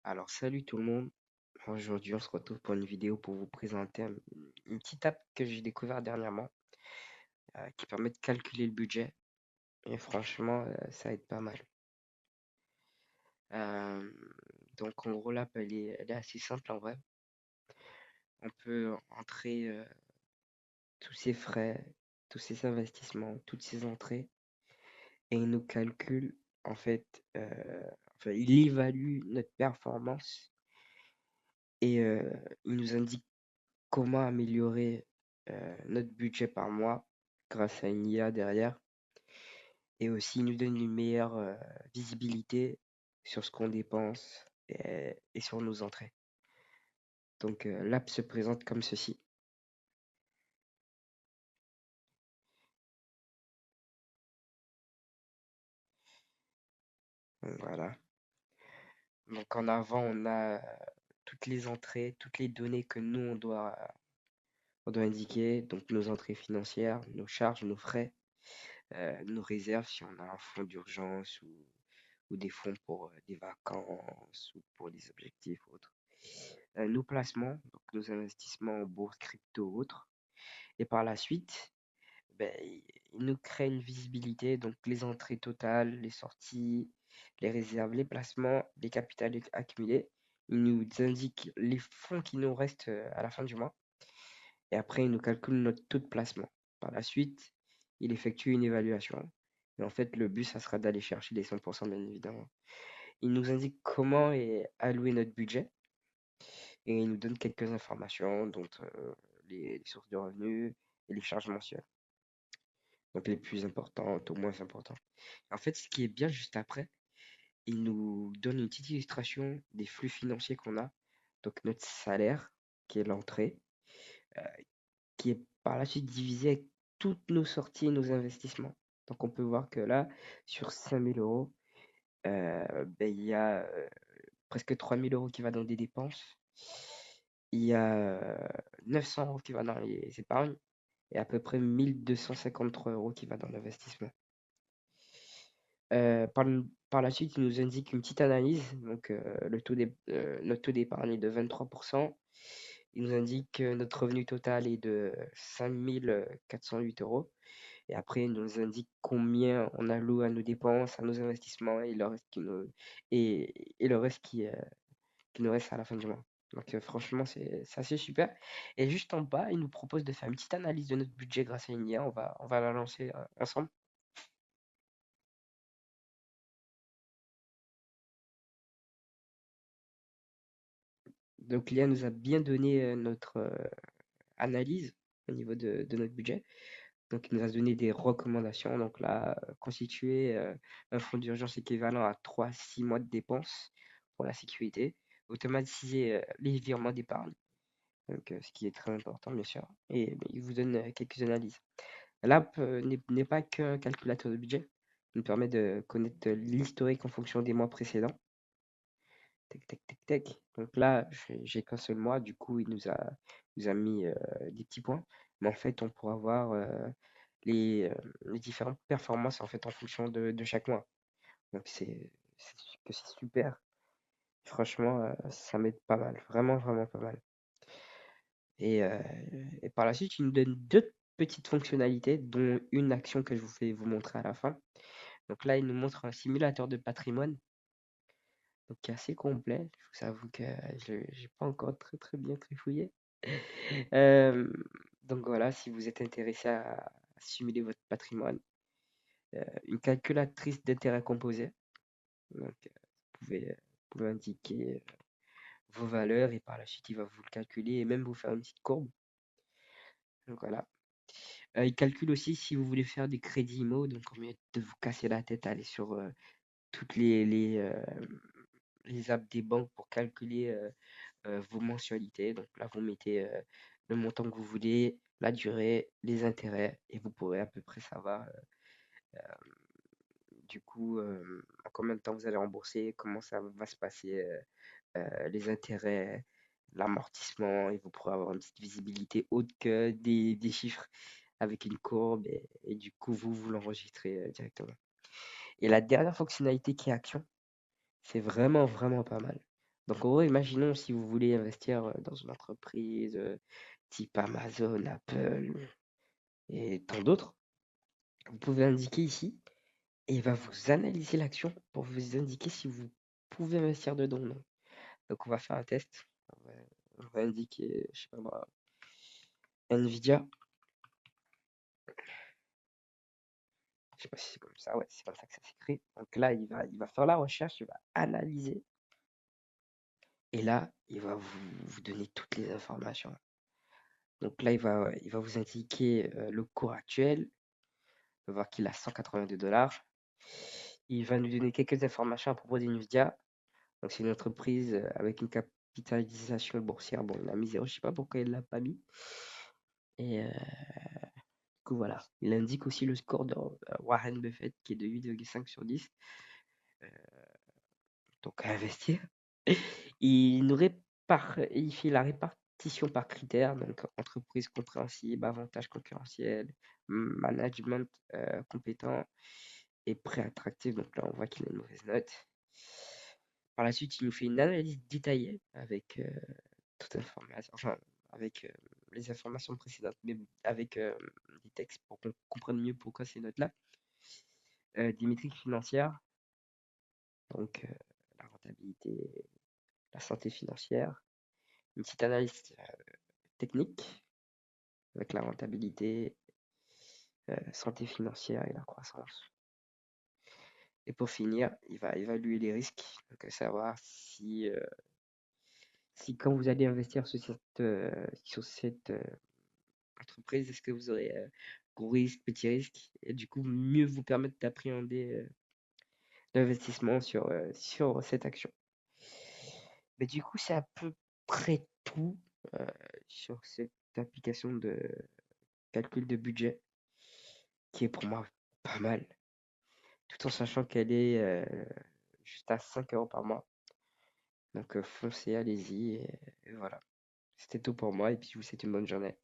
Alors, salut tout le monde. Aujourd'hui, on se retrouve pour une vidéo pour vous présenter une petite app que j'ai découvert dernièrement qui permet de calculer le budget. Et franchement, ça aide pas mal. Euh, donc, en gros, l'app, elle est assez simple en vrai. On peut entrer tous ses frais, tous ses investissements, toutes ses entrées et il nous calcule, en fait, enfin, il évalue notre performance et il nous indique comment améliorer notre budget par mois grâce à une IA derrière. Et aussi, il nous donne une meilleure visibilité sur ce qu'on dépense et sur nos entrées. Donc, l'app se présente comme ceci. Donc, voilà. Donc, en avant, on a toutes les entrées, toutes les données que nous, on doit indiquer. Donc, nos entrées financières, nos charges, nos frais, nos réserves si on a un fonds d'urgence ou des fonds pour des vacances ou pour des objectifs autres. Nos placements, donc nos investissements en bourse, crypto ou autres. Et par la suite, ben, il nous crée une visibilité, donc les entrées totales, les sorties, les réserves, les placements, les capitales accumulés. Il nous indique les fonds qui nous restent à la fin du mois. Et après, il nous calcule notre taux de placement. Par la suite, il effectue une évaluation. Et en fait, le but, ça sera d'aller chercher les 100%, bien évidemment. Il nous indique comment est alloué notre budget et il nous donne quelques informations, dont les sources de revenus et les charges mensuelles. Donc les plus importantes aux moins importantes. En fait, ce qui est bien juste après, il nous donne une petite illustration des flux financiers qu'on a. Donc notre salaire, qui est l'entrée, euh, qui est par la suite divisé avec toutes nos sorties et nos investissements. Donc on peut voir que là, sur 5 000 euros, ben, il y a presque 3 000 euros qui va dans des dépenses. Il y a 900 euros qui va dans les épargnes et à peu près 1 253 euros qui va dans l'investissement. Par la suite, il nous indique une petite analyse. Donc, notre taux d'épargne est de 23%. Il nous indique que notre revenu total est de 5 408 euros. Et après, il nous indique combien on alloue à nos dépenses, à nos investissements et le reste et le reste qui nous reste à la fin du mois. Donc, franchement, c'est assez super. Et juste en bas, il nous propose de faire une petite analyse de notre budget grâce à une IA. On va la lancer ensemble. Donc, l'IA nous a bien donné notre analyse au niveau de notre budget. Donc, il nous a donné des recommandations. Donc là, constituer un fonds d'urgence équivalent à 3 à 6 mois de dépenses pour la sécurité. Automatiser les virements d'épargne. Donc, ce qui est très important, bien sûr. Et il vous donne quelques analyses. L'app n'est pas qu'un calculateur de budget. Il nous permet de connaître l'historique en fonction des mois précédents. Tac, tac, tac, tac. Donc là, j'ai qu'un seul mois. Du coup, il nous a mis des petits points. Mais en fait, on pourra voir les différentes performances en fait en fonction de chaque mois. Donc c'est super. Franchement, ça m'aide pas mal. Vraiment, vraiment pas mal. Et par la suite, il nous donne deux petites fonctionnalités, dont une action que je vous vais vous montrer à la fin. Donc là, il nous montre un simulateur de patrimoine, donc qui est assez complet. Je vous avoue que je n'ai pas encore très très bien trifouillé. Euh, donc voilà, si vous êtes intéressé à simuler votre patrimoine, une calculatrice d'intérêt composé. Donc vous pouvez indiquer vos valeurs et par la suite, il va vous le calculer et même vous faire une petite courbe. Donc voilà. Il calcule aussi si vous voulez faire des crédits IMO, donc au lieu de vous casser la tête à aller sur toutes les apps des banques pour calculer vos mensualités. Donc là, vous mettez le montant que vous voulez, la durée, les intérêts, et vous pourrez à peu près savoir du coup en combien de temps vous allez rembourser, comment ça va se passer, les intérêts, l'amortissement, et vous pourrez avoir une petite visibilité autre que des chiffres avec une courbe, et du coup, vous l'enregistrez directement. Et la dernière fonctionnalité qui est Action, c'est vraiment, vraiment pas mal. Donc, en gros, imaginons si vous voulez investir dans une entreprise type Amazon, Apple et tant d'autres, vous pouvez indiquer ici et il va vous analyser l'action pour vous indiquer si vous pouvez investir dedans ou non. Donc, on va faire un test. On va indiquer, je sais pas moi, Nvidia. Je sais pas si c'est comme ça, ouais, c'est comme ça que ça s'écrit. Donc là, il va faire la recherche, il va analyser. Et là, il va vous donner toutes les informations. Donc là, il va vous indiquer le cours actuel. On va voir qu'il a 182 $. Il va nous donner quelques informations à propos d'NVIDIA. Donc c'est une entreprise avec une capitalisation boursière. Bon, il a mis 0, je sais pas pourquoi il l'a pas mis. Et du coup, voilà. Il indique aussi le score de Warren Buffett qui est de 8,5 sur 10. Donc à investir. Il fait la répartition par critères, donc entreprise compréhensible, avantages concurrentiels, management compétent et prêt attractif. Donc là, on voit qu'il a une mauvaise note. Par la suite, il nous fait une analyse détaillée avec toute information, enfin avec les informations précédentes, mais avec des textes pour qu'on comprenne mieux pourquoi ces notes-là. Des métriques financières, donc la rentabilité, la santé financière, une petite analyse technique avec la rentabilité, santé financière et la croissance. Et pour finir, il va évaluer les risques, donc savoir si quand vous allez investir sur cette entreprise, est-ce que vous aurez gros risque, petit risque, et du coup mieux vous permettre d'appréhender l'investissement sur cette action. Mais du coup, c'est à peu près tout euh, sur cette application de calcul de budget qui est pour moi pas mal, tout en sachant qu'elle est juste à 5 € par mois. Donc foncez, allez-y, et voilà. C'était tout pour moi, et puis je vous souhaite une bonne journée.